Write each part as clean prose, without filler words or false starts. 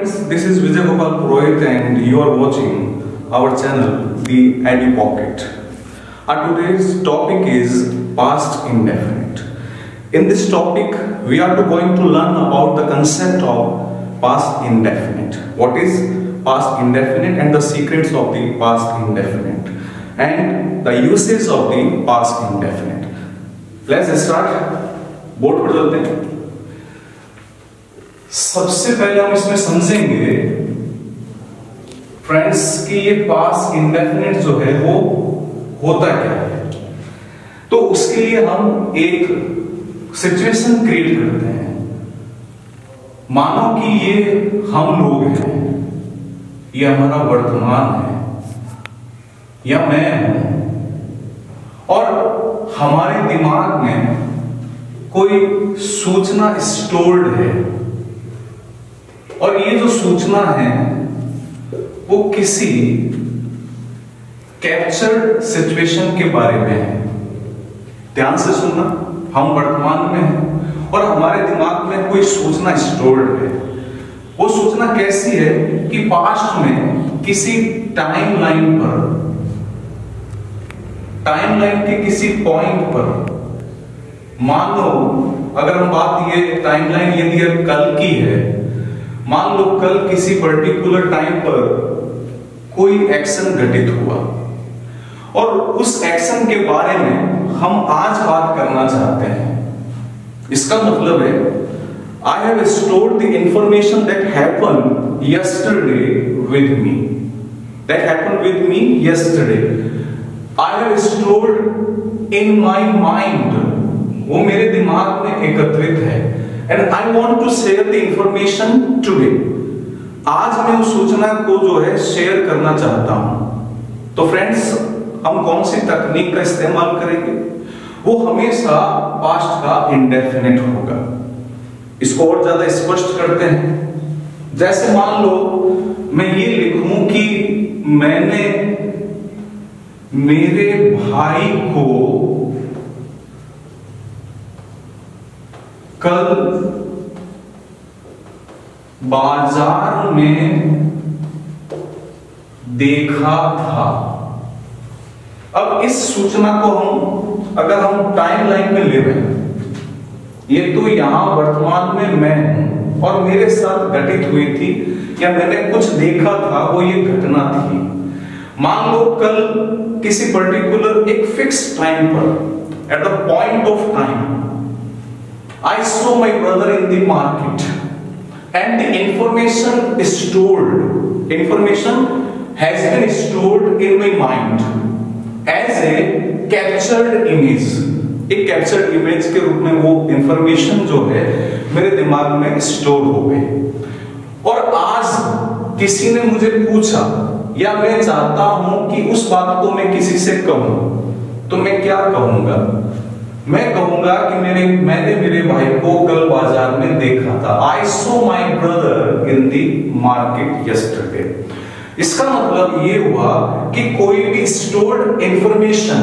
friends, this is Vijay Gopal Purohit and you are watching our channel, The Edu Pocket. Our today's topic is past indefinite. In this topic, we are going to learn about the concept of past indefinite. What is past indefinite and the secrets of the past indefinite and the uses of the past indefinite. Let's start. Board पर चलते हैं. सबसे पहले हम इसमें समझेंगे friends कि ये पास्ट इंडेफिनिट जो है वो होता क्या है. तो उसके लिए हम एक सिचुएशन क्रिएट करते हैं. मानो कि ये हम लोग हैं, ये हमारा वर्तमान है या मैं हूं और हमारे दिमाग में कोई सूचना स्टोर्ड है और ये जो सूचना है वो किसी कैप्चर्ड सिचुएशन के बारे में है. ध्यान से सुनना. हम वर्तमान में हैं और हमारे दिमाग में कोई सूचना स्टोर्ड है. वो सूचना कैसी है कि पास्ट में किसी टाइमलाइन के किसी पॉइंट पर, मान लो अगर हम बात ये टाइमलाइन यदि कल की है, मान लो कल किसी पर्टिकुलर टाइम पर कोई एक्शन घटित हुआ और उस एक्शन के बारे में हम आज बात करना चाहते हैं. इसका मतलब है I have stored the information that happened yesterday with me. That happened with me yesterday. I have stored in my mind. वो मेरे दिमाग में एकत्रित है and I want to share the information today. आज मैं उस सूचना को जो है शेयर करना चाहता हूं. तो फ्रेंड्स, हम कौन सी तकनीक का इस्तेमाल करेंगे? वो हमेशा पास्ट का इंडेफिनिट होगा. इसको और ज्यादा स्पष्ट करते हैं. जैसे मान लो मैं ये लिखूं कि मैंने मेरे भाई को कल बाजार में देखा था. अब इस सूचना को अगर हम टाइमलाइन में ले रहे हैं, ये तो यहां वर्तमान में मैं हूं और मेरे साथ घटित हुई थी या मैंने कुछ देखा था, वो ये घटना थी. मान लो कल किसी पर्टिकुलर एक फिक्स टाइम पर, at the point of time, I saw my brother in the market and the information has been stored in my mind as a captured image. एक captured image के रूप में वो information जो है मेरे दिमाग में स्टोर हो गई. और आज किसी ने मुझे पूछा या मैं चाहता हूं कि उस बात को मैं किसी से कहूं, तो मैं क्या कहूंगा? मैं कहूंगा कि मैंने मेरे भाई को कल बाजार में देखा था. I saw my brother in the market yesterday. इसका मतलब ये हुआ कि कोई भी स्टोर्ड इंफॉर्मेशन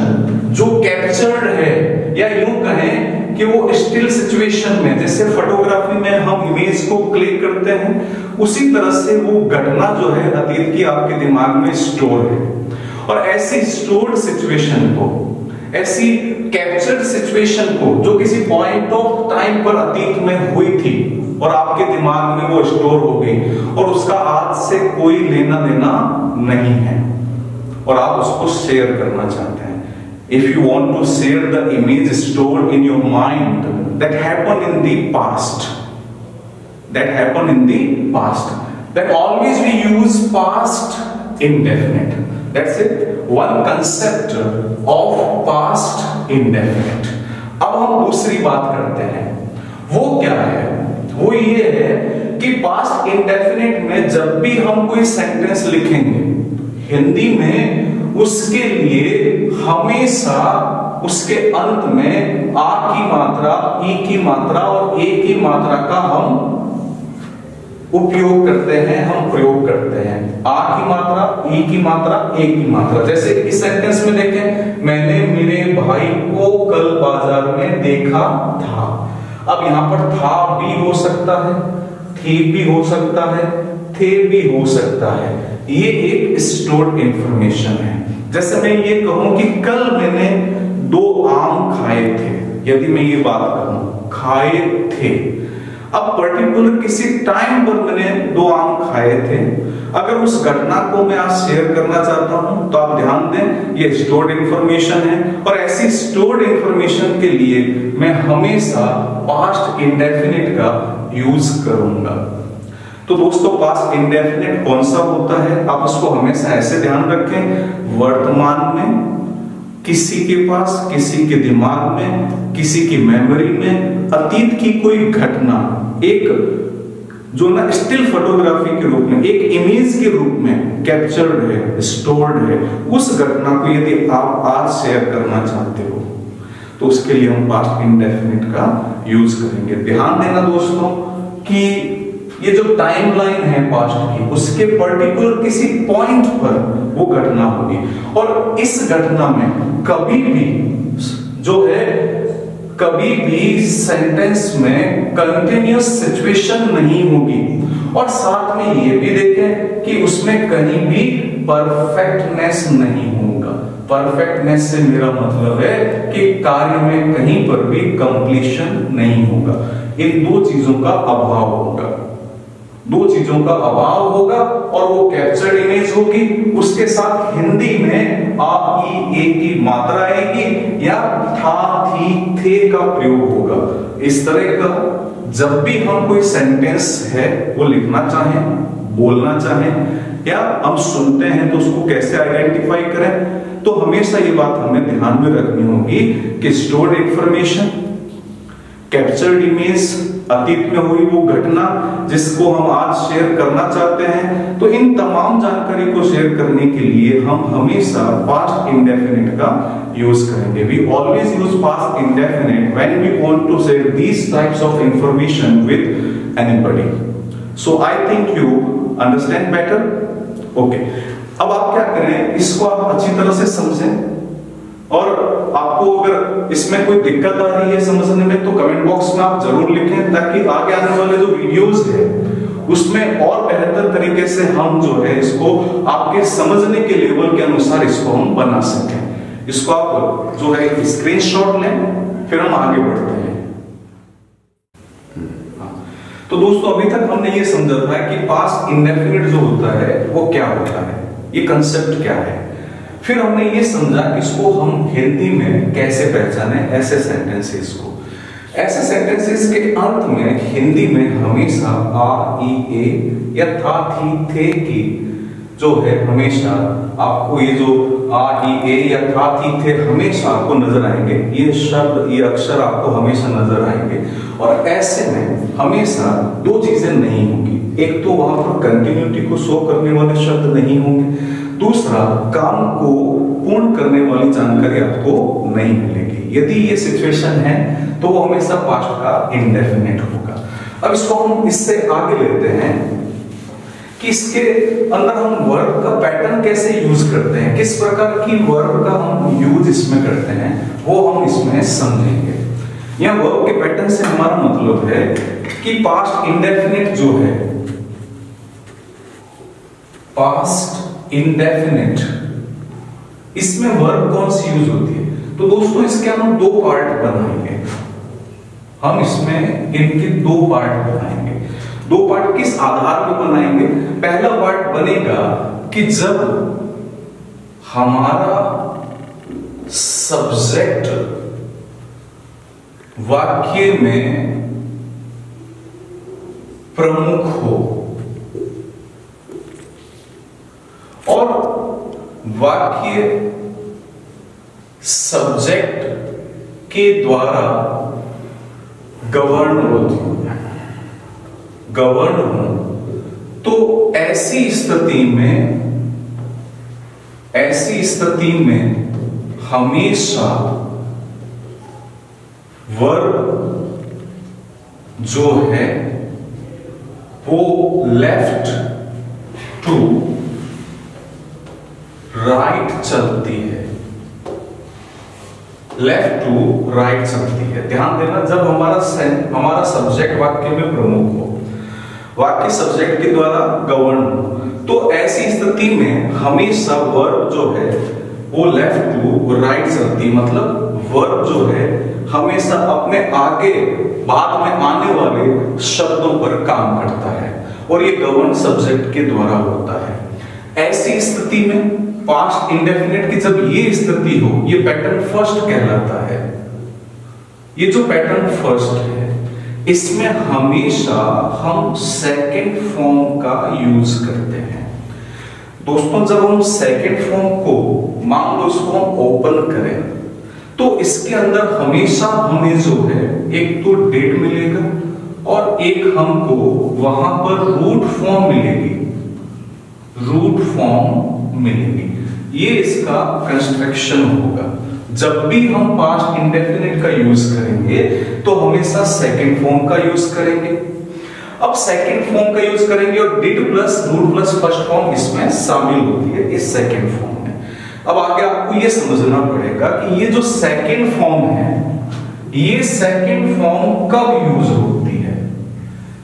जो कैप्चर्ड है, या यूं कहें कि वो स्टिल सिचुएशन में, जैसे फोटोग्राफी में हम इमेज को क्लिक करते हैं, उसी तरह से वो घटना जो है अतीत की आपके दिमाग में स्टोर है. और ऐसी स्टोर्ड सिचुएशन को, ऐसी कैप्चर्ड सिचुएशन को जो किसी पॉइंट ऑफ टाइम पर अतीत में हुई थी और आपके दिमाग में वो स्टोर हो गई और उसका आज से कोई लेना देना नहीं है और आप उसको शेयर करना चाहते हैं. If you want to share the image stored in your mind that happened in the past, then always we use past indefinite. That's it, one concept of past indefinite. अब हम दूसरी बात करते हैं. वो क्या है? वो ये है कि past indefinite में जब भी हम कोई सेंटेंस लिखेंगे हिंदी में, उसके लिए हमेशा उसके अंत में आ की मात्रा, ई की मात्रा और ए की मात्रा का हम उपयोग करते हैं, हम प्रयोग करते हैं. आ की मात्रा, ई की मात्रा, ए की मात्रा. जैसे इस सेंटेंस में देखें, मैंने मेरे भाई को कल बाजार में देखा था. अब यहां पर था भी हो सकता है, थी भी हो सकता है, थे भी हो सकता है। ये एक स्टोर्ड इंफॉर्मेशन है। जैसे मैं ये कहूं कि कल मैंने 2 आम खाए थे, यदि मैं ये बात कहूं खाए थे, अब पर्टिकुलर किसी टाइम पर मैंने 2 आम खाए थे, अगर उस घटना को मैं आज शेयर करना चाहता हूं तो आप ध्यान दें ये स्टोर्ड इंफॉर्मेशन है, और ऐसी स्टोर्ड इंफॉर्मेशन के लिए मैं हमेशा पास्ट इंडेफिनिट का यूज करूंगा। तो दोस्तों पास्ट इंडेफिनिट कौन सा होता है, आप उसको हमेशा ऐसे ध्यान रखें, वर्तमान में किसी के पास, किसी के दिमाग में, किसी की मेमोरी में अतीत की कोई घटना एक जो ना स्टिल फोटोग्राफी के रूप में, एक इमेज के रूप में कैप्चर्ड है, स्टोर्ड है, उस घटना को यदि आप आज शेयर करना चाहते हो तो उसके लिए हम पास्ट इंडेफिनिट का यूज करेंगे। ध्यान देना दोस्तों कि ये जो टाइमलाइन है पास्ट की, उसके पर्टिकुलर किसी पॉइंट पर वो घटना होगी, और इस घटना में कभी भी जो है, कभी भी सेंटेंस में कंटिन्यूअस सिचुएशन नहीं होगी, और साथ में ये भी देखें कि उसमें कहीं भी परफेक्टनेस नहीं होगा। परफेक्टनेस से मेरा मतलब है कि कार्य में कहीं पर भी कंप्लीशन नहीं होगा। इन 2 चीजों का अभाव होगा, 2 चीजों का अभाव होगा, और वो कैप्चर्ड इमेज होगी, उसके साथ हिंदी में आ ई ए की मात्रा आएगी या था थी थे का प्रयोग होगा। इस तरह का जब भी हम कोई सेंटेंस है वो लिखना चाहें, बोलना चाहें, या हम सुनते हैं तो उसको कैसे आइडेंटिफाई करें, तो हमेशा ये बात हमें ध्यान में रखनी होगी कि स्टोर्ड इंफॉर्मेशन, कैप्चर्ड इमेज, अतीत में हुई वो घटना जिसको हम आज शेयर करना चाहते हैं, तो इन तमाम जानकारी को शेयर करने के लिए हम हमेशा पास्ट इंडेफिनिट का यूज करेंगे। We always use past indefinite when we want to share these types of information with anybody. So I think you understand better. Okay, अब आप क्या करें, इसको आप अच्छी तरह से समझें, और आपको अगर इसमें कोई दिक्कत आ रही है समझने में तो कमेंट बॉक्स में आप जरूर लिखें, ताकि आगे आने वाले जो वीडियोस है उसमें और बेहतर तरीके से हम जो है इसको आपके समझने के लेवल के अनुसार इसको हम बना सकें। इसको आप जो है स्क्रीनशॉट लें, फिर हम आगे बढ़ते हैं। तो दोस्तों अभी तक हमने ये समझा था कि पास्ट इंडेफिनिट जो होता है वो क्या होता है, ये कंसेप्ट क्या है। फिर हमने ये समझा कि इसको हम हिंदी में कैसे पहचाने ऐसे सेंटेंसेस को। ऐसे सेंटेंसेस के अंत में हिंदी में हमेशा आ ई ए या था थी थे की जो है हमेशा आपको ये जो आ ई ए या था थी थे हमेशा आपको नजर आएंगे। ये शब्द, ये अक्षर आपको हमेशा नजर आएंगे, और ऐसे में हमेशा 2 चीजें नहीं होंगी। एक तो वहां पर कंटिन्यूटी को शो करने वाले शब्द नहीं होंगे, दूसरा काम को पूर्ण करने वाली जानकारी आपको नहीं मिलेगी। यदि ये सिचुएशन है तो वो हमेशा पास्ट का इंडेफिनिट होगा। अब इसको हम इससे आगे लेते हैं कि इसके अंदर हम वर्ब का पैटर्न कैसे यूज करते हैं, किस प्रकार की वर्ब का हम यूज इसमें करते हैं, वो हम इसमें समझेंगे। यह वर्ब के पैटर्न से हमारा मतलब है कि पास्ट इंडेफिनिट जो है, पास्ट इंडेफिनिट, इसमें वर्ब कौन सी यूज होती है। तो दोस्तों इसके हम 2 पार्ट बनाएंगे, हम इसमें इनके 2 पार्ट बनाएंगे। 2 पार्ट किस आधार पर बनाएंगे। पहला पार्ट बनेगा कि जब हमारा सब्जेक्ट वाक्य में प्रमुख हो और वाक्य सब्जेक्ट के द्वारा गवर्न हो, तो ऐसी स्थिति में हमेशा वर्ब जो है वो लेफ्ट टू राइट चलती है, लेफ्ट टू राइट चलती है। ध्यान देना, जब हमारा सब्जेक्ट वाक्य में प्रमुख हो वाक्य सब्जेक्ट के द्वारा गवर्न हो, तो ऐसी स्थिति में हमेशा वर्ब जो है वो लेफ्ट टू राइट चलती, मतलब वर्ब जो है हमेशा अपने आगे बाद में आने वाले शब्दों पर काम करता है और ये गवर्न सब्जेक्ट के द्वारा होता है। ऐसी स्थिति में पास्ट इंडेफिनिट की जब ये स्थिति हो, ये पैटर्न फर्स्ट कहलाता है। ये जो पैटर्न फर्स्ट है इसमें हमेशा हम सेकंड फॉर्म का यूज करते हैं। दोस्तों जब हम सेकंड फॉर्म को मान लो इसको हम ओपन करें तो इसके अंदर हमेशा हमें जो है एक तो डेट मिलेगा और एक हमको वहां पर रूट फॉर्म मिलेगी, रूट फॉर्म मिलेगी। ये इसका कंस्ट्रक्शन होगा। जब भी हम पास्ट इंडेफिनिट का यूज करेंगे तो हमेशा सेकंड फॉर्म का यूज करेंगे। अब सेकंड फॉर्म का यूज करेंगे और did plus root plus first form इसमें शामिल होती है इस सेकंड फॉर्म में। अब आगे आपको ये समझना पड़ेगा कि ये जो सेकंड फॉर्म है ये सेकंड फॉर्म कब यूज होती है।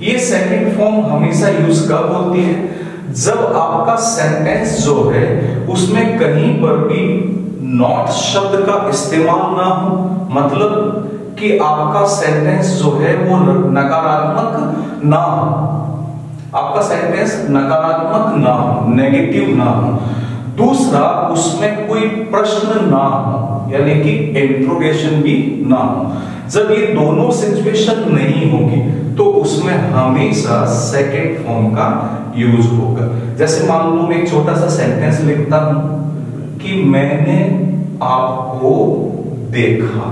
ये सेकंड फॉर्म हमेशा यूज कब होती है, जब आपका सेंटेंस जो है उसमें कहीं पर भी नॉट शब्द का इस्तेमाल ना हो, मतलब कि आपका सेंटेंस जो है वो नकारात्मक ना हो, आपका सेंटेंस नकारात्मक ना हो, नेगेटिव ना हो। दूसरा, उसमें कोई प्रश्न ना हो, यानी कि इंट्रोगेशन भी ना हो। जब ये दोनों सिचुएशन नहीं होगी तो उसमें हमेशा सेकंड फॉर्म का यूज होगा। जैसे मान लो मैं एक छोटा सा सेंटेंस लिखता हूं कि मैंने आपको देखा,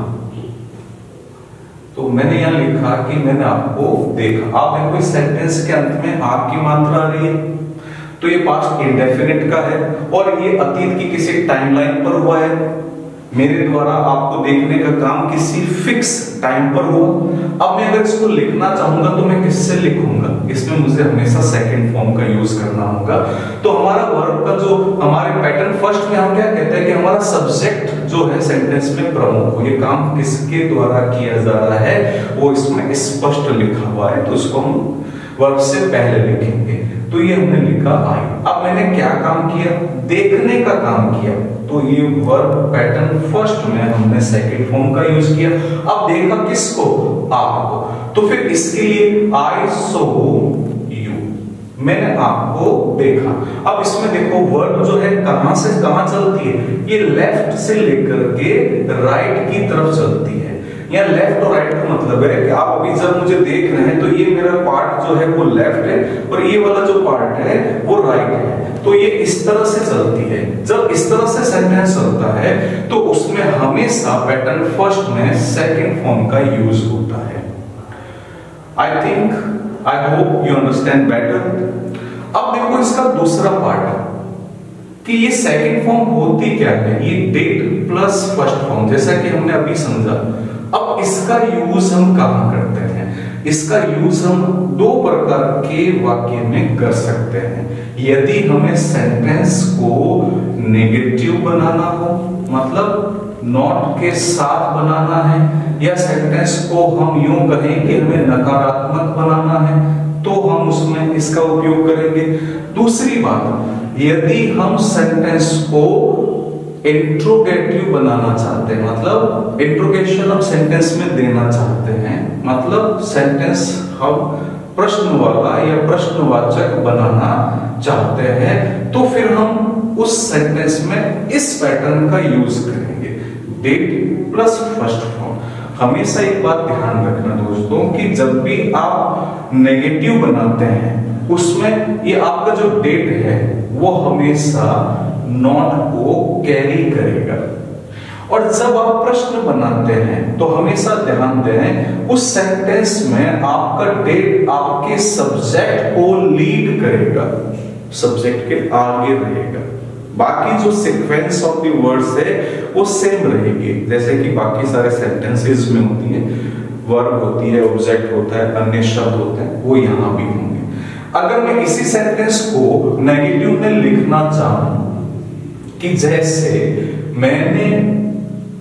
तो मैंने यहां लिखा कि मैंने आपको देखा। आप देखो इस सेंटेंस के अंत में आपकी मात्रा आ रही है, तो ये पास्ट इंडेफिनिट का है और ये अतीत की किसी टाइमलाइन पर हुआ है। मेरे द्वारा आपको देखने का काम किसी फिक्स टाइम पर हुआ। अब मैं अगर इसको लिखना चाहूंगा तो मैं किससे लिखूंगा, इसमें मुझे हमेशा सेकंड फॉर्म का यूज करना होगा। तो हमारा वर्ब का जो हमारे पैटर्न फर्स्ट में हम क्या कहते हैं कि हमारा सब्जेक्ट जो है सेंटेंस में प्रमुख हो, ये काम किसके द्वारा किया जा रहा है वो इसमें स्पष्ट लिखा हुआ है, तो उसको हम वर्ब से पहले लिखेंगे। तो ये हमने लिखा आई। अब मैंने क्या काम किया, देखने का काम किया, तो ये वर्ब पैटर्न फर्स्ट में हमने सेकंड फॉर्म का यूज किया। अब देखा किसको, आपको, तो फिर इसके लिए आई सो यू, मैंने आपको देखा। अब इसमें देखो वर्ब जो है कहां से कहां चलती है, ये लेफ्ट से लेकर के राइट की तरफ चलती है। यहाँ लेफ्ट और राइट का मतलब है कि आप अभी जब मुझे देख रहे हैं तो ये मेरा पार्ट जो है वो लेफ्ट है और ये वाला जो पार्ट है वो राइट है, तो ये इस तरह से चलती है। जब इस तरह से सेंटेंस चलता है तो उसमें हमेशा पैटर्न फर्स्ट में सेकंड फॉर्म का यूज होता है। I think I hope you understand better. अब देखो इसका दूसरा पार्ट कि ये सेकंड फॉर्म होती क्या है, ये डेट प्लस फर्स्ट फॉर्म, जैसा कि हमने अभी समझा। अब इसका यूज हम कहां करते हैं, इसका यूज हम दो प्रकार के वाक्य में कर सकते हैं। यदि हमें सेंटेंस को नेगेटिव बनाना हो, मतलब नॉट के साथ बनाना है, या सेंटेंस को हम यूं कहें कि हमें नकारात्मक बनाना है, तो हम उसमें इसका उपयोग करेंगे। दूसरी बात, यदि हम सेंटेंस को इंट्रोगेटिव बनाना चाहते हैं, मतलब इंट्रोगेशन हम सेंटेंस में देना चाहते हैं, मतलब सेंटेंस हम प्रश्न वाला या प्रश्नवाचक बनाना चाहते हैं, तो फिर हम उस सेंटेंस में इस पैटर्न का यूज करेंगे, डेट प्लस फर्स्ट फॉर्म। हमेशा एक बात ध्यान रखना दोस्तों कि जब भी आप नेगेटिव बनाते हैं उसमें ये आपका जो डेट है वो हमेशा नॉट को कैरी करेगा, और जब आप प्रश्न बनाते हैं तो हमेशा ध्यान दें उस सेंटेंस में आपका डेट आपके सब्जेक्ट को लीड करेगा, सब्जेक्ट के आगे रहेगा। बाकी जो सीक्वेंस ऑफ द वर्ड्स है वो सेम रहेगी, जैसे कि बाकी सारे सेंटेंसेस में होती है, वर्ब होती है, ऑब्जेक्ट होता है, अन्य शब्द होते हैं, वो यहां भी होंगे। अगर मैं इसी सेंटेंस को नेगेटिव में लिखना चाहूं कि जैसे मैंने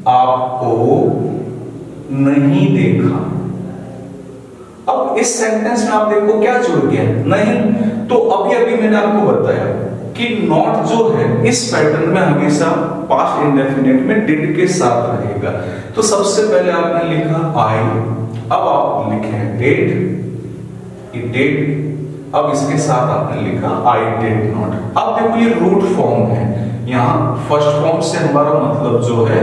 आपको नहीं देखा, अब अब इस सेंटेंस में आप देखो क्या जुड़ गया, नहीं। तो अभी अभी मैंने आपको बताया कि नॉट जो है इस पैटर्न में हमेशा पास्ट इंडेफिनिट में डिड के साथ रहेगा। तो सबसे पहले आपने लिखा आई, अब आप लिखे डिड, डिड, अब इसके साथ आपने लिखा आई डिड नॉट। अब देखो ये रूट फॉर्म है, यहाँ फर्स्ट फॉर्म से हमारा मतलब जो है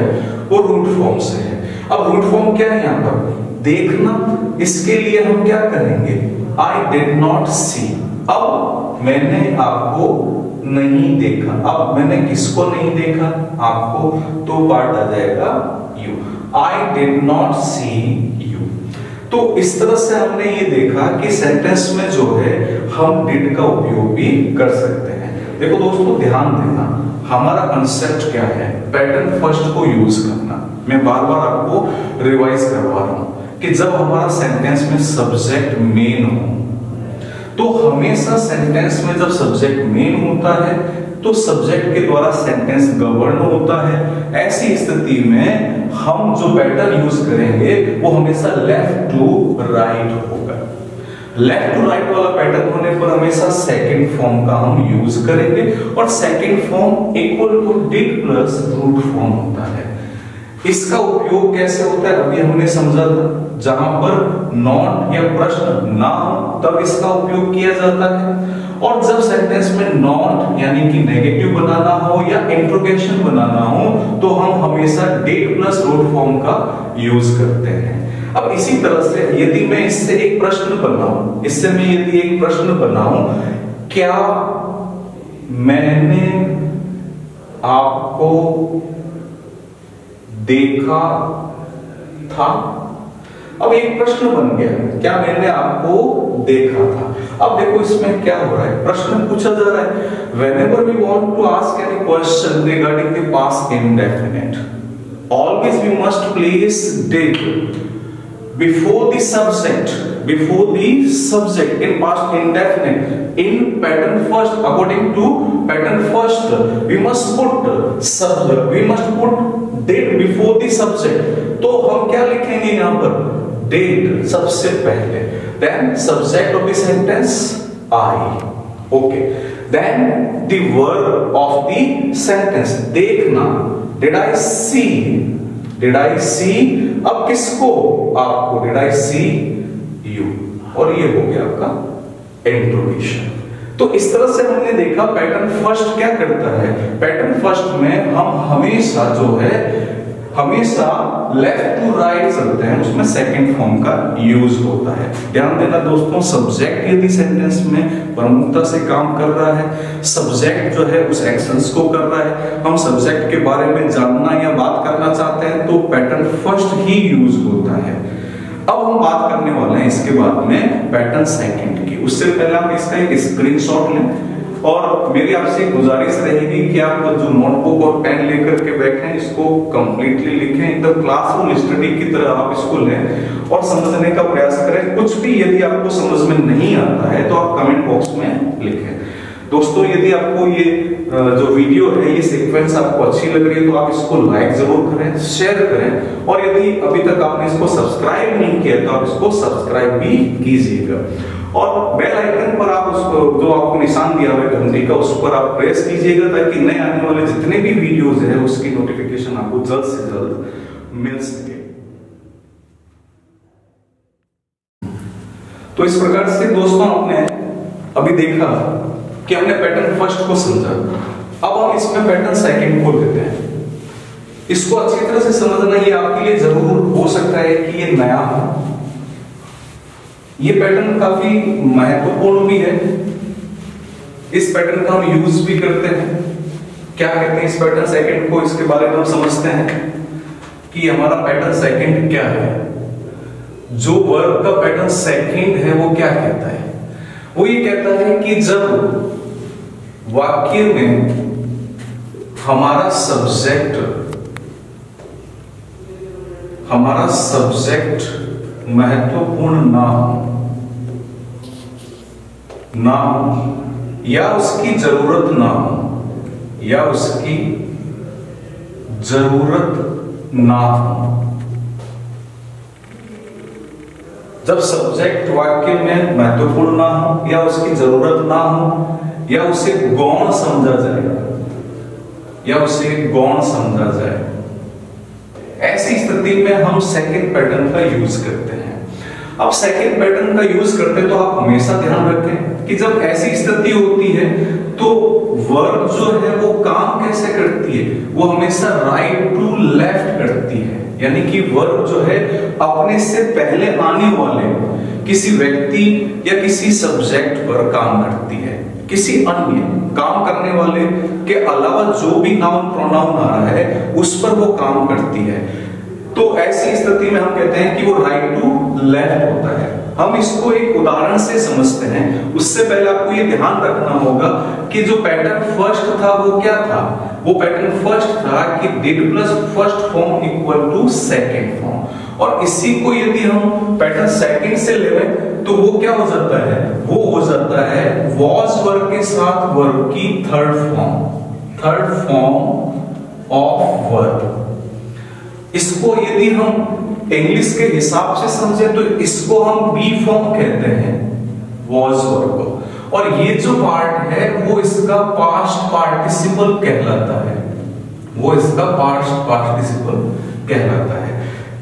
वो रूट फॉर्म से है। अब रूट फॉर्म क्या है यहाँ पर, देखना। इसके लिए हम क्या करेंगे, आई डिड नॉट सी। अब मैंने आपको नहीं देखा, अब मैंने किसको नहीं देखा, आपको, तो पार्ट आ जाएगा you, I did not see you. तो इस तरह से हमने ये देखा कि सेंटेंस में जो है हम डिड का उपयोग भी कर सकते हैं। देखो दोस्तों ध्यान देना, हमारा कंसेप्ट क्या है, पैटर्न फर्स्ट को यूज करना। मैं बार बार आपको रिवाइज करवा रहा हूं कि जब हमारा सेंटेंस में सब्जेक्ट मेन हो, तो हमेशा सेंटेंस में जब सब्जेक्ट मेन होता है तो सब्जेक्ट के द्वारा सेंटेंस गवर्न होता है। ऐसी स्थिति में हम जो पैटर्न यूज करेंगे वो हमेशा लेफ्ट टू राइट होगा। लेफ्ट टू राइट वाला पैटर्न होने पर हमेशा सेकंड फॉर्म का हम यूज करेंगे, और second form equal to did plus root form होता है। इसका उपयोग कैसे होता है अभी हमने समझा था, जहां पर नॉट या प्रश्न ना हो तब इसका उपयोग किया जाता है, और जब सेंटेंस में नॉट यानी कि नेगेटिव बनाना हो या इंट्रोगेशन बनाना हो तो हम हमेशा डिड प्लस रूट फॉर्म का यूज करते हैं। अब इसी तरह से यदि मैं इससे एक प्रश्न बनाऊं, इससे मैं यदि एक प्रश्न बनाऊं, क्या मैंने आपको देखा था। अब एक प्रश्न बन गया, क्या मैंने आपको देखा था। अब देखो इसमें क्या हो रहा है, प्रश्न पूछा जा रहा है। Whenever we want to ask any question regarding the past indefinite, always we must place did before the subject in past indefinite. In pattern first, according to pattern first, we must put did before the subject. तो हम क्या लिखेंगे यहाँ पर, did सबसे पहले, then subject of the sentence I, okay, then the verb of the sentence, देखना, did I see, अब किसको, आपको, did I see you, और ये हो गया आपका इंट्रोडक्शन। तो इस तरह से हमने देखा पैटर्न फर्स्ट क्या करता है, पैटर्न फर्स्ट में हम हमेशा जो है हमेशा लेफ्ट टू राइट चलते हैं, उसमें सेकंड फॉर्म का यूज होता है। ध्यान देना दोस्तों, सब्जेक्ट यदि सेंटेंस में प्रमुखता से काम कर रहा है, सब्जेक्ट जो है उस एक्शंस को कर रहा है, हम सब्जेक्ट के बारे में जानना या बात करना चाहते हैं तो पैटर्न फर्स्ट ही यूज होता है। अब हम बात करने वाले हैं इसके बाद में पैटर्न सेकंड की। उससे पहले आप इसका एक स्क्रीनशॉट लें, और मेरी आपसे गुजारिश रहेगी कि आप जो नोटबुक और पेन लेकर के बैठे इसको कंप्लीटली लिखें, एकदम क्लासरूम स्टडी की तरह आप इसको लें और समझने का प्रयास करें। कुछ भी यदि आपको समझ में नहीं आता है तो आप कमेंट बॉक्स में लिखें। दोस्तों यदि आपको ये जो वीडियो है, ये सीक्वेंस आपको अच्छी लग रही है तो आप इसको लाइक जरूर करें, शेयर करें, और यदि अभी तक आपने इसको सब्सक्राइब नहीं किया तो आप इसको सब्सक्राइब भी कीजिएगा, और बेल आइकन पर आप उसको जो आपको निशान दिया हुआ है घंटी का, उस पर आप प्रेस कीजिएगा ताकि नए आने वाले जितने भी वीडियोस है उसकी नोटिफिकेशन आपको जल्द से जल्द मिल सके। तो इस प्रकार से दोस्तों आपने अभी देखा कि हमने पैटर्न फर्स्ट को समझा, अब हम इसमें पैटर्न सेकंड को लेते हैं। इसको अच्छी तरह से समझना ये आपके लिए जरूर हो सकता है कि ये नया हो, ये पैटर्न काफी महत्वपूर्ण भी है, इस पैटर्न का हम यूज भी करते हैं। क्या कहते हैं इस पैटर्न सेकंड को, इसके बारे में हम समझते हैं कि हमारा पैटर्न सेकंड क्या है। जो वर्ब का पैटर्न सेकंड है वो क्या कहता है, वो ये कहता है कि जब वाक्य में हमारा सब्जेक्ट महत्वपूर्ण ना हो या उसकी जरूरत ना हो जब सब्जेक्ट वाक्य में महत्वपूर्ण ना हो या उसकी जरूरत ना हो या उसे गौण समझा जाए, ऐसी स्थिति में हम सेकंड पैटर्न का यूज करते हैं। अब सेकंड पैटर्न का यूज करते तो आप हमेशा ध्यान रखें कि जब ऐसी स्थिति होती है तो वर्ब जो है वो काम कैसे करती है, वो हमेशा राइट टू लेफ्ट करती है। यानी कि वर्ब जो है अपने से पहले आने वाले किसी व्यक्ति या किसी सब्जेक्ट पर काम करती है, किसी अन्य काम करने वाले के अलावा जो भी नाउन प्रोनाउन आ रहा है उस पर वो काम करती है। तो ऐसी स्थिति में हम कहते हैं कि वो राइट टू लेफ्ट होता है। हम इसको एक उदाहरण से समझते हैं। उससे पहले आपको ये ध्यान रखना होगा कि जो पैटर्न फर्स्ट था वो क्या था। वो पैटर्न फर्स्ट था कि did plus first form equal to second form, और इसी को यदि हम पैटर्न सेकंड से लें तो वो क्या हो जाता है, वो हो जाता है वॉज वर्ब के साथ वर्ब की थर्ड फॉर्म ऑफ वर्ब। इसको यदि हम इंग्लिश के हिसाब से समझे तो इसको हम बी फॉर्म कहते हैं वॉज वर्ब को, और ये जो पार्ट है वो इसका पास्ट पार्टिसिपल कहलाता है,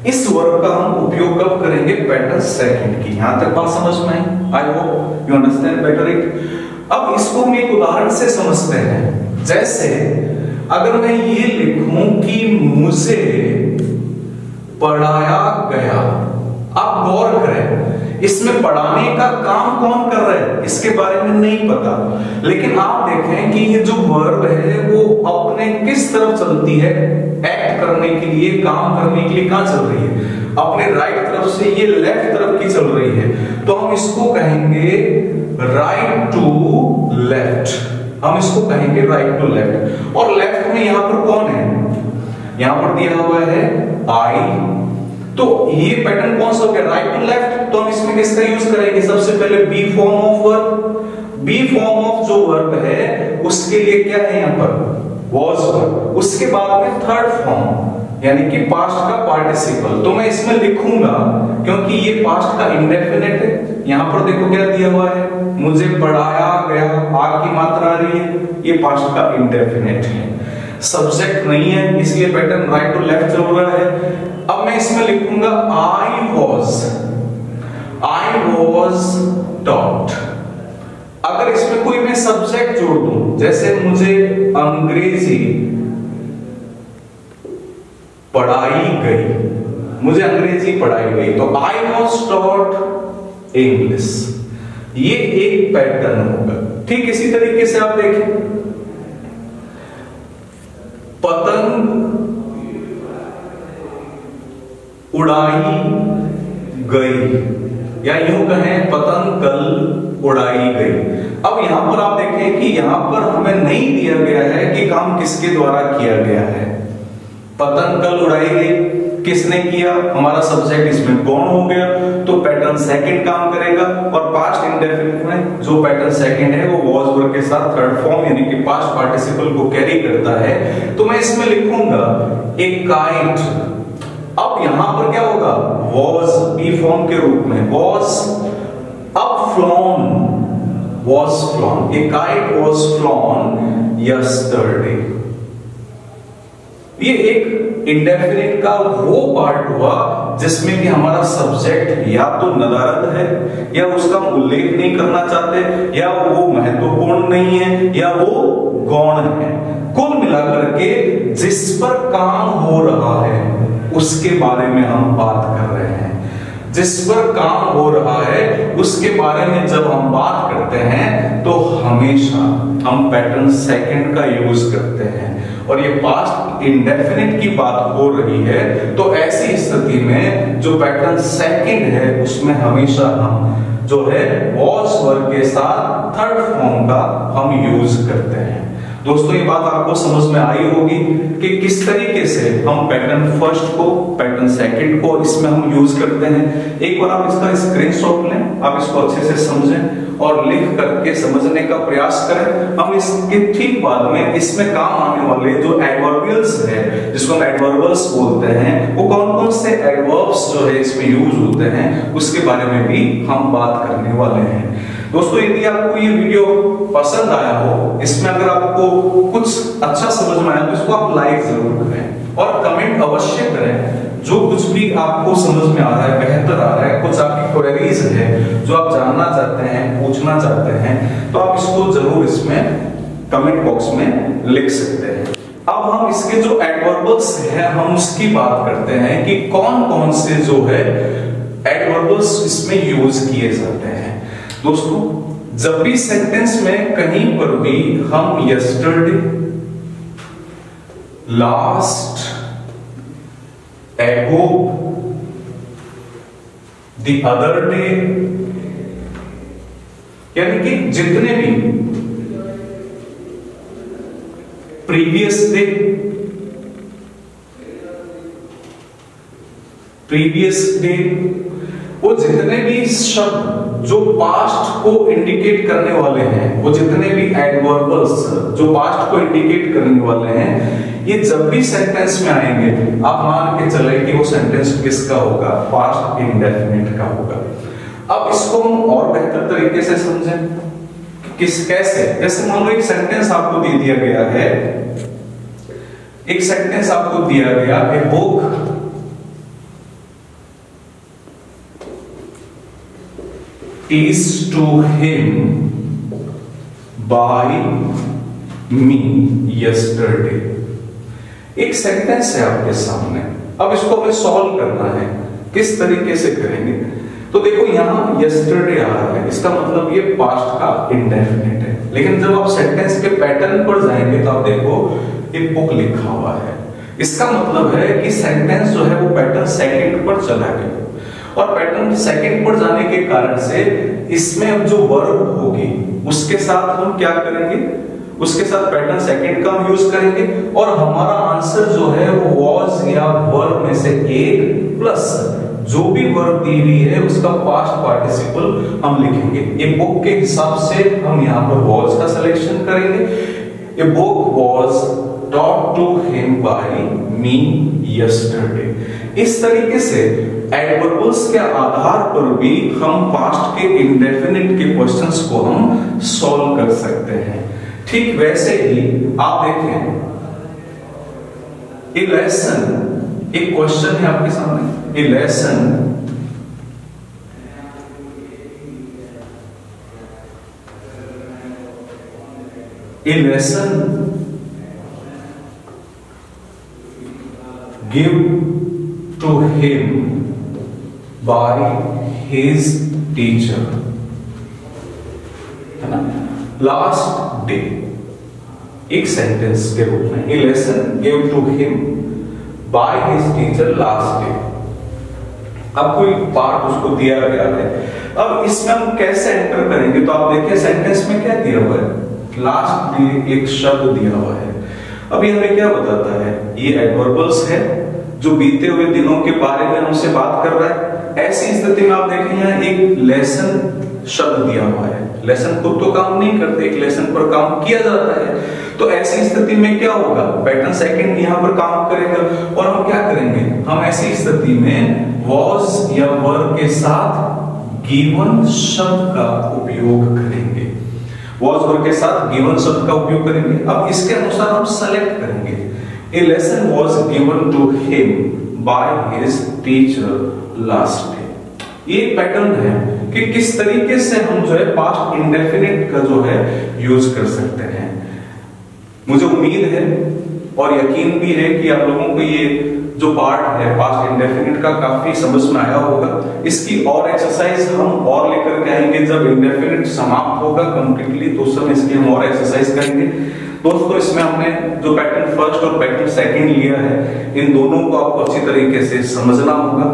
इस वर्ब का हम उपयोग कब करेंगे, पैटर्न सेकंड की। यहां तक बात समझ में आई? I hope you understand better it. अब इसको हम एक उदाहरण से समझते हैं। जैसे अगर मैं ये लिखूं कि मुझे पढ़ाया गया, आप गौर करें इसमें पढ़ाने का काम कौन कर रहा है इसके बारे में नहीं पता, लेकिन आप देखें कि ये जो वर्ब है वो अपने किस तरफ चलती है, एक्ट करने के लिए, काम करने के लिए कहां चल रही है, अपने राइट तरफ से ये लेफ्ट तरफ की चल रही है। तो हम इसको कहेंगे राइट टू लेफ्ट, हम इसको कहेंगे राइट टू लेफ्ट। और लेफ्ट में यहां पर कौन है, यहां पर दिया हुआ है आई, तो ये पैटर्न कौन सा हो गया, राइट टू लेफ्ट। तो हम इसमें किसका यूज करेंगे, सबसे पहले be form of verb. Be form of जो वर्ब है उसके लिए क्या है यहाँ पर, वॉज वर्ब। उसके बाद में थर्ड फॉर्म यानी कि पास्ट का पार्टिसिपल। तो मैं इसमें लिखूंगा क्योंकि ये पास्ट का इंडेफिनिट है, यहां पर देखो क्या दिया हुआ है, मुझे पढ़ाया गया, आग की मात्रा आ रही है, ये पास्ट का इंडेफिनिट है, सब्जेक्ट नहीं है, इसलिए पैटर्न राइट टू लेफ्ट चल रहा है। अब मैं इसमें लिखूंगा आई वॉज टॉट। अगर इसमें कोई मैं सब्जेक्ट जोड़ दूं, जैसे मुझे अंग्रेजी पढ़ाई गई, तो आई वॉज टॉट इंग्लिश, ये एक पैटर्न होगा। ठीक इसी तरीके से आप देखें, पतंग उड़ाई गई, या यूं कहें पतंग कल उड़ाई गई। अब यहां पर आप देखें कि यहां पर हमें नहीं दिया गया है कि काम किसके द्वारा किया गया है। पतंग कल उड़ाई गई किसने किया, हमारा सब्जेक्ट इसमें गौण हो गया, तो पैटर्न सेकंड काम करेगा। और पास्ट इंडेफिनिट में जो पैटर्न सेकंड है वो वॉज वर्ब के साथ थर्ड फॉर्म यानी कि पास्ट पार्टिसिपल को कैरी करता है। तो मैं इसमें लिखूंगा ए काइट। अब यहां पर क्या होगा, वॉज बी फॉर्म के रूप में, वॉज अब flown, A kite was flown yesterday. ये एक इंडेफिनिट का वो पार्ट हुआ जिसमें कि हमारा सब्जेक्ट या तो नदारद है, या उसका उल्लेख नहीं करना चाहते, या वो महत्वपूर्ण नहीं है, या वो गौण है। कुल मिलाकर के जिस पर काम हो रहा है उसके बारे में हम बात कर रहे हैं। जिस पर काम हो रहा है उसके बारे में जब हम बात करते हैं तो हमेशा हम पैटर्न सेकंड का यूज करते हैं। और ये पास्ट इंडेफिनिट की बात हो रही है तो ऐसी स्थिति में जो पैटर्न सेकंड है उसमें हमेशा हम जो है वॉज वर्ब के साथ थर्ड फॉर्म का हम यूज करते हैं। दोस्तों ये बात आपको समझ में आई होगी कि किस तरीके से हम पैटर्न फर्स्ट को, पैटर्न सेकंड को इसमें हम यूज करते हैं। एक बार आप इसका स्क्रीनशॉट लें, आप इसको अच्छे से समझें और लिख करके समझने का प्रयास करें। हम इसके ठीक बाद में इसमें काम आने वाले जो एडवर्बियल्स है, जिसको हम एडवर्बल्स बोलते हैं, वो कौन कौन से एडवर्ब्स जो है इसमें यूज होते हैं, उसके बारे में भी हम बात करने वाले हैं। दोस्तों यदि आपको ये वीडियो पसंद आया हो, इसमें अगर आपको कुछ अच्छा समझ में आया तो इसको आप लाइक जरूर करें और कमेंट अवश्य करें। जो कुछ भी आपको समझ में आ रहा है, बेहतर आ रहा है, कुछ आपकी क्वेरीज है जो आप जानना चाहते हैं, पूछना चाहते हैं, तो आप इसको जरूर इसमें कमेंट बॉक्स में लिख सकते हैं। अब हम इसके जो एडवर्बल्स हैं हम उसकी बात करते हैं कि कौन कौन से जो है एडवर्बल्स इसमें यूज किए जाते हैं। दोस्तों जब भी सेंटेंस में कहीं पर भी हम यस्टरडे, लास्ट, एगो, द अदर डे, यानी कि जितने भी प्रीवियस डे, वो जितने भी शब्द जो पास्ट को इंडिकेट करने वाले हैं, वो जितने भी एडवर्बल्स जो पास्ट को इंडिकेट करने वाले हैं, ये जब भी सेंटेंस में आएंगे आप मान के चले कि वो सेंटेंस किसका होगा, पास्ट इंडेफिनिट का होगा। अब इसको हम और बेहतर तरीके से समझें किस कैसे, जैसे मान लो एक सेंटेंस आपको दे दिया गया है, एक सेंटेंस आपको दिया गया, a book is to him by me yesterday। एक सेंटेंस है आपके सामने, अब इसको हमें सॉल्व करना है। किस तरीके से करेंगे? तो देखो यहाँ yesterday आ रहा है, इसका मतलब ये पास्ट का इंडेफिनिट है, लेकिन जब आप सेंटेंस के पैटर्न पर जाएंगे तो आप देखो एक बुक लिखा हुआ है, इसका मतलब है कि सेंटेंस जो है वो पैटर्न सेकंड पर चला गया, और पैटर्न सेकंड पर जाने के कारण से इसमें अब जो वर्ब होगी उसके साथ हम क्या करेंगे, उसके साथ पैटर्न सेकंड का हम यूज करेंगे, और हमारा आंसर जो है वो वॉज या वर्ब में से एक प्लस जो भी वर्ब दी हुई है उसका पास्ट पार्टिसिपल हम लिखेंगे। ये बुक के हिसाब से हम यहाँ पर वॉज का सिलेक्शन करेंगे। A book was taught to him by me yesterday. इस तरीके से एडवर्बल्स के आधार पर भी हम पास्ट के इंडेफिनिट के क्वेश्चंस को हम सॉल्व कर सकते हैं। ठीक वैसे ही आप देखें, ए लेसन, एक क्वेश्चन है आपके सामने, a lesson give to him by his teacher, है ना, लास्ट डे। एक सेंटेंस के रूप में a lesson gave to him by his teacher last day। अब कोई पार्ट उसको दिया गया है, अब इसमें हम कैसे एंटर करेंगे, तो आप देखिए सेंटेंस में क्या दिया हुआ है, लास्ट डे एक शब्द दिया हुआ है। अब ये हमें क्या बताता है, ये एडवर्बल्स है जो बीते हुए दिनों के बारे में हमसे बात कर रहा है। ऐसी स्थिति में आप देखें यहाँ एक लेसन शब्द दिया हुआ है, लेसन खुद तो काम नहीं करते, एक लेसन पर काम किया जाता है, तो ऐसी स्थिति में क्या होगा, पैटर्न सेकंड यहाँ पर काम करेगा, और हम क्या करेंगे, हम ऐसी स्थिति में वॉज या वर्ब के साथ गिवन शब्द का उपयोग करेंगे, वॉज वर्ब के साथ गिवन शब्द का उपयोग करेंगे। अब इसके अनुसार हम सेलेक्ट करेंगे, a lesson was given to him by his teacher last day. ये पैटर्न है कि किस तरीके से हम जो है पास्ट इंडेफिनिट का जो है यूज कर सकते हैं। मुझे उम्मीद है और यकीन भी है कि आप लोगों को ये जो पार्ट है पास्ट इंडेफिनिट का काफी समझ में आया होगा। इसकी और एक्सरसाइज हम और लेकर के आएंगे जब इंडेफिनिट समाप्त होगा कंप्लीटली, तो उस समय इसकी हम और एक्सरसाइज करेंगे। दोस्तों इसमें हमने जो पैटर्न फर्स्ट और पैटर्न सेकंड लिया है, इन दोनों को आपको अच्छी तरीके से समझना होगा,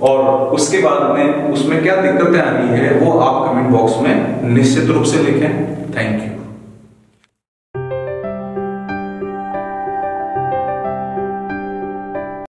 और उसके बाद में उसमें क्या दिक्कतें आ रही है वो आप कमेंट बॉक्स में निश्चित रूप से लिखें। Thank you.